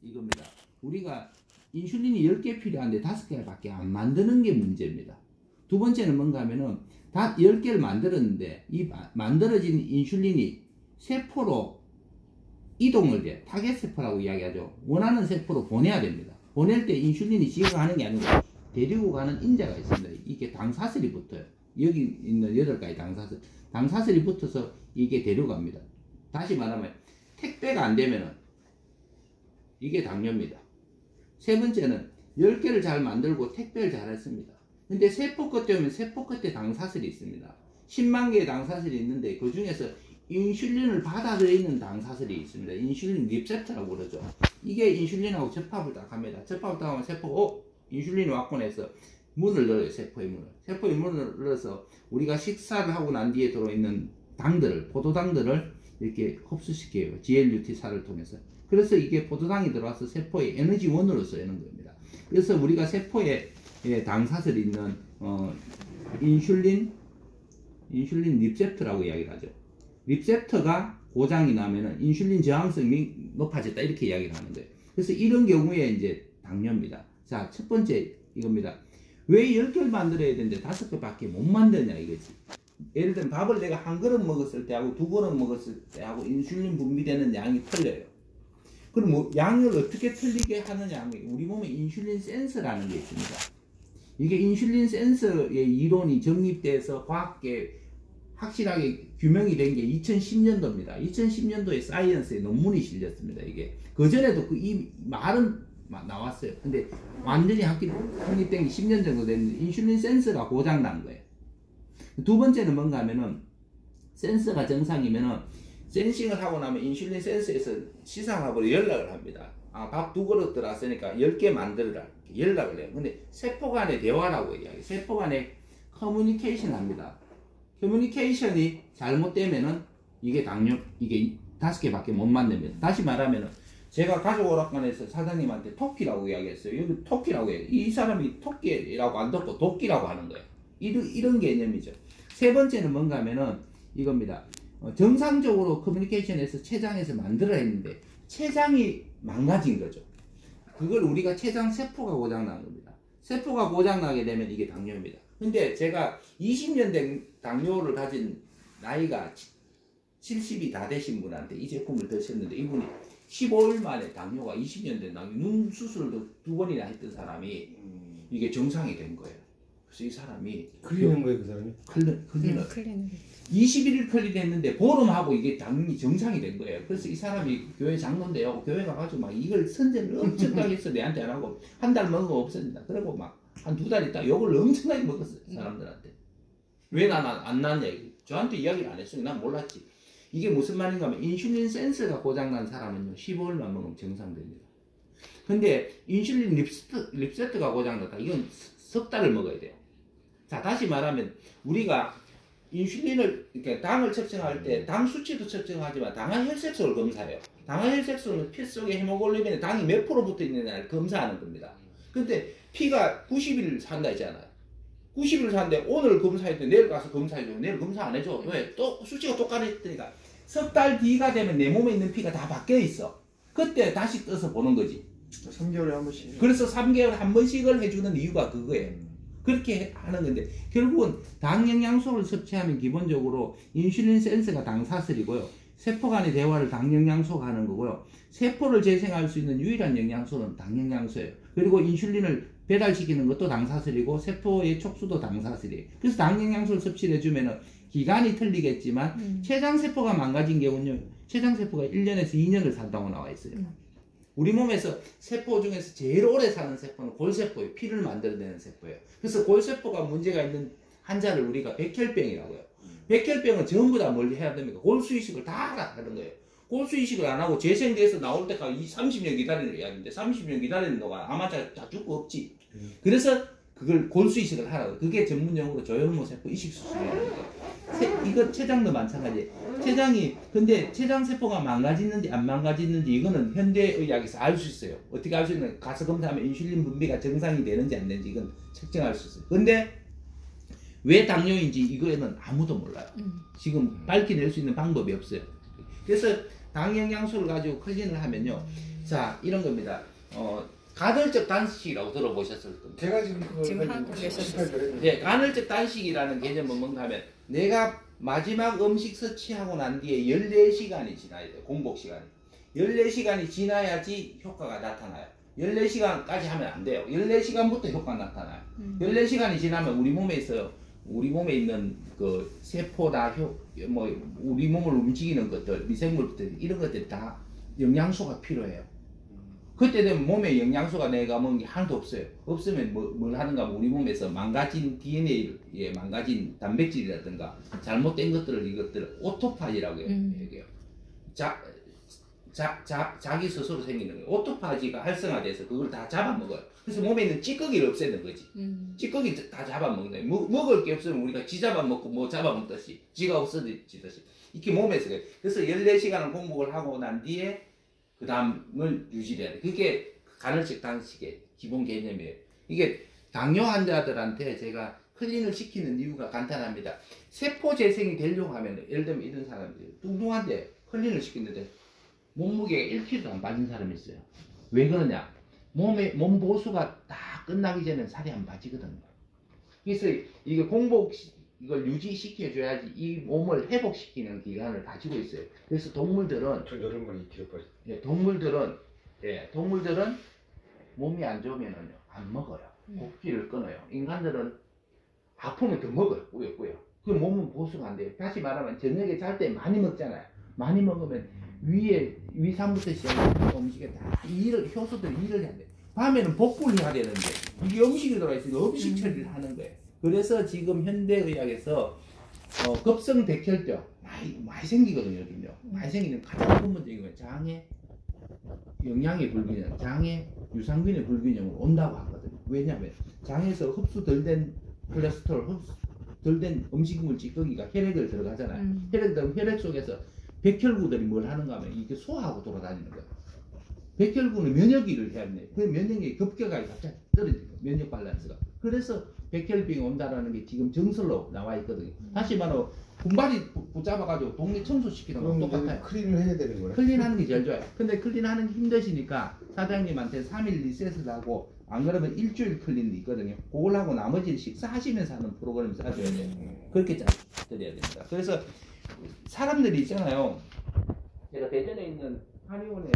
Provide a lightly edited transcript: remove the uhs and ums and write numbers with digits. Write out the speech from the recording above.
이겁니다. 우리가 인슐린이 10개 필요한데 5개밖에 안 만드는 게 문제입니다. 두 번째는 뭔가 하면은 다 10개를 만들었는데 이 만들어진 인슐린이 세포로 이동을 돼. 타겟 세포라고 이야기하죠. 원하는 세포로 보내야 됩니다. 보낼 때 인슐린이 지가 가는 게 아니고 데리고 가는 인자가 있습니다. 이게 당사슬이 붙어요. 여기 있는 8가지 당사슬이 붙어서 이게 데려갑니다. 다시 말하면 택배가 안 되면은 이게 당뇨입니다. 세 번째는 10개를 잘 만들고 택배를 잘 했습니다. 근데 세포 끝에 오면 세포 끝에 당사슬이 있습니다. 10만 개의 당사슬이 있는데 그 중에서 인슐린을 받아들이는 당사슬이 있습니다. 인슐린 리셉터라고 그러죠. 이게 인슐린하고 접합을 딱 합니다. 접합을 딱 하면 세포, 인슐린이 왔군 해서 문을 열어요. 세포의 문을. 세포의 문을 열어서 우리가 식사를 하고 난 뒤에 들어있는 당들을, 포도당들을 이렇게 흡수시켜요. GLUT4를 통해서. 그래서 이게 포도당이 들어와서 세포의 에너지원으로 쓰이는 겁니다. 그래서 우리가 세포에 당사슬이 있는 인슐린 리셉터라고 이야기를 하죠. 리셉터가 고장이 나면은 인슐린 저항성이 높아졌다 이렇게 이야기를 하는 거예요. 그래서 이런 경우에 이제 당뇨입니다. 자, 첫 번째 이겁니다. 왜 10개를 만들어야 되는데 5개밖에 못 만드냐 이거지. 예를 들면 밥을 내가 한 그릇 먹었을 때하고 2그릇 먹었을 때하고 인슐린 분비되는 양이 틀려요. 그럼 뭐 양을 어떻게 틀리게 하느냐 하면 우리 몸에 인슐린 센서라는 게 있습니다. 이게 인슐린 센서의 이론이 정립돼서 과학계 확실하게 규명이 된 게 2010년도입니다. 2010년도에 사이언스에 논문이 실렸습니다. 이게 그전에도 이 말은 나왔어요. 근데 완전히 확립된 게 10년 정도 됐는데 인슐린 센서가 고장난 거예요. 두 번째는 뭔가 하면은 센서가 정상이면은 센싱을 하고 나면 인슐린 센서에서 시상하고 연락을 합니다. 아, 밥 2그릇 들어왔으니까 10개 만들어라. 연락을 해요. 근데 세포 간의 대화라고 이야기해요. 세포 간의 커뮤니케이션 합니다. 커뮤니케이션이 잘못되면은 이게 당뇨, 이게 5개밖에 못 만듭니다. 다시 말하면은 제가 가족 오락관에서 사장님한테 토끼라고 이야기했어요. 여기 토끼라고 해요. 이 사람이 토끼라고 안 듣고 도끼라고 하는 거예요. 이런 개념이죠. 세 번째는 뭔가 하면은 이겁니다. 정상적으로 커뮤니케이션에서 췌장에서 만들어야 했는데 췌장이 망가진 거죠. 그걸 우리가 췌장 세포가 고장난 겁니다. 세포가 고장나게 되면 이게 당뇨입니다. 근데 제가 20년 된 당뇨를 가진 나이가 70이 다 되신 분한테 이 제품을 드셨는데 이분이 15일 만에 당뇨가 20년 된 당뇨, 눈 수술도 2번이나 했던 사람이 이게 정상이 된 거예요. 그래서 이 사람이 클리는 거예요, 그 사람이? 클리는 21일 클리했는데 보름하고 이게 당연히 정상이 된 거예요. 그래서 이 사람이 교회 장로인데요. 교회 가가지고 막 이걸 선전을 엄청나게 해서 내한테 안 하고 한 달 먹은 거 없어진다. 그리고 막 한 2달 있다 욕을 엄청나게 먹었어요. 사람들한테. 왜 난 안 났냐. 저한테 이야기를 안 했으니 난 몰랐지. 이게 무슨 말인가 하면 인슐린 센서가 고장난 사람은요 15일만 먹으면 정상됩니다. 근데 인슐린 리셉터가 고장났다. 이건 석 달을 먹어야 돼요. 자, 다시 말하면 우리가 인슐린을 이렇게 당을 측정할 때 당 수치도 측정하지만 당화 혈색소를 검사해요. 당화 혈색소는 피 속에 헤모글로빈에 당이 몇 프로 붙어 있느냐를 검사하는 겁니다. 근데 피가 90일 산다 했잖아요. 90일 사는데 오늘 검사했더니 내일 가서 검사해줘. 내일 검사 안 해줘. 왜? 또 수치가 똑같으니까 석 달 뒤가 되면 내 몸에 있는 피가 다 바뀌어 있어. 그때 다시 떠서 보는 거지. 3개월에 한 번씩. 그래서 3개월에 한 번씩을 해주는 이유가 그거예요. 그렇게 하는 건데 결국은 당 영양소를 섭취하면 기본적으로 인슐린 센서가 당사슬이고요. 세포 간의 대화를 당 영양소가 하는 거고요. 세포를 재생할 수 있는 유일한 영양소는 당 영양소예요. 그리고 인슐린을 배달시키는 것도 당사슬이고 세포의 촉수도 당사슬이에요. 그래서 당 영양소를 섭취를 해주면 기간이 틀리겠지만 췌장세포가 망가진 경우는요. 췌장세포가 1년에서 2년을 산다고 나와 있어요. 우리 몸에서 세포 중에서 제일 오래 사는 세포는 골세포예요. 피를 만들어내는 세포예요. 그래서 골세포가 문제가 있는 환자를 우리가 백혈병이라고 해요. 백혈병은 전부 다 뭘 해야 됩니까? 골수이식을 다 하는 거예요. 골수이식을 안 하고 재생돼서 나올 때까지 30년 기다리는 이야기인데 30년 기다리는 동안 아마 다 죽고 없지. 그래서 그걸 골수이식을 하라고. 그게 전문용어로 조혈모세포 이식수술이라는 거예요. 이거 췌장도 마찬가지예요. 췌장이 근데 췌장세포가 망가지는지 안 망가지는지 이거는 현대의학에서 알 수 있어요. 어떻게 알 수 있는? 가서 검사하면 인슐린 분비가 정상이 되는지 안 되는지 이건 측정할 수 있어요. 근데 왜 당뇨인지 이거에는 아무도 몰라요. 지금 밝혀낼 수 있는 방법이 없어요. 그래서 당 영양소를 가지고 클린을 하면요. 자, 이런 겁니다. 간헐적 단식이라고 들어보셨을 겁니다. 제가 지금 그걸 지금 가지고 하고 계셨어요. 18개월 했는데 예, 간헐적 단식이라는 개념은 뭔가 하면 내가 마지막 음식 섭취하고 난 뒤에 14시간이 지나야 돼요. 공복 시간이. 14시간이 지나야지 효과가 나타나요. 14시간까지 하면 안 돼요. 14시간부터 효과가 나타나요. 14시간이 지나면 우리 몸에 있는 그 세포나 우리 몸을 움직이는 것들, 미생물들, 이런 것들이 다 영양소가 필요해요. 그때 되면 몸에 영양소가 내가 먹은 게 하나도 없어요. 없으면 뭘 하는가 하면 우리 몸에서 망가진 DNA에 망가진 단백질이라든가 잘못된 것들을 이것들을 오토파지라고 해요. 자기 스스로 생기는 거예요. 오토파지가 활성화돼서 그걸 다 잡아먹어요. 그래서 몸에 있는 찌꺼기를 없애는 거지. 찌꺼기 다 잡아먹는 거예요. 먹을 게 없으면 우리가 지 잡아먹고 뭐 잡아먹듯이 지가 없어지듯이 이렇게 몸에서 그래요. 그래서 14시간을 공복을 하고 난 뒤에 그 다음을 유지해야 돼. 그게 간헐적 단식의 기본 개념이에요. 이게 당뇨 환자들한테 제가 클린을 시키는 이유가 간단합니다. 세포 재생이 되려고 하면 예를 들면 이런 사람들 뚱뚱한데 클린을 시키는데 몸무게가 1kg도 안 빠진 사람이 있어요. 왜 그러냐? 몸 보수가 다 끝나기 전에 살이 안 빠지거든요. 그래서 이게 이걸 유지시켜줘야지 이 몸을 회복시키는 기간을 가지고 있어요. 그래서 동물들은 저 여름만 2kg 빠졌어요. 동물들은 몸이 안 좋으면 안 먹어요. 고기를 끊어요. 인간들은 아프면 더 먹어요. 꾸역꾸역. 그 몸은 보수가 안 돼요. 다시 말하면 저녁에 잘 때 많이 먹잖아요. 많이 먹으면 위산부터 시작해서 음식에 다 효소들이 일을 해야 돼. 밤에는 복구를 해야 되는데 이게 음식이 들어있으니까 음식 처리를 하는 거예요. 그래서 지금 현대의학에서 급성 백혈병 많이 생기거든요. 요즘요. 많이 생기는 가장 근본적인 건 장애 영양의 불균형, 장애 유산균의 불균형으로 온다고 하거든요. 왜냐하면 장에서 흡수 덜 된 콜레스테롤, 흡수 덜 된 음식물 찌꺼기가 혈액을 들어가잖아요. 혈액 속에서 백혈구들이 뭘 하는가 하면 이게 소화하고 돌아다니는 거예요. 백혈구는 면역일을 해야 돼요. 그 면역력이 급격하게 갑자기 떨어지는 거예요. 면역 밸런스가. 그래서 백혈병이 온다라는 게 지금 정설로 나와 있거든요. 다시 말하면 군발이 붙잡아가지고 동네 청소시키는 거 똑같아요. 클린을 해야 되는 거네. 클린하는 게 제일 좋아요. 근데 클린하는 게 힘드시니까 사장님한테 3일 리셋을 하고 안 그러면 일주일 클린도 있거든요. 그걸 하고 나머지는 식사하시면서 하는 프로그램을 짜줘야 돼요. 그렇게 짜드려야 됩니다. 그래서 사람들이 있잖아요. 제가 대전에 있는 한의원에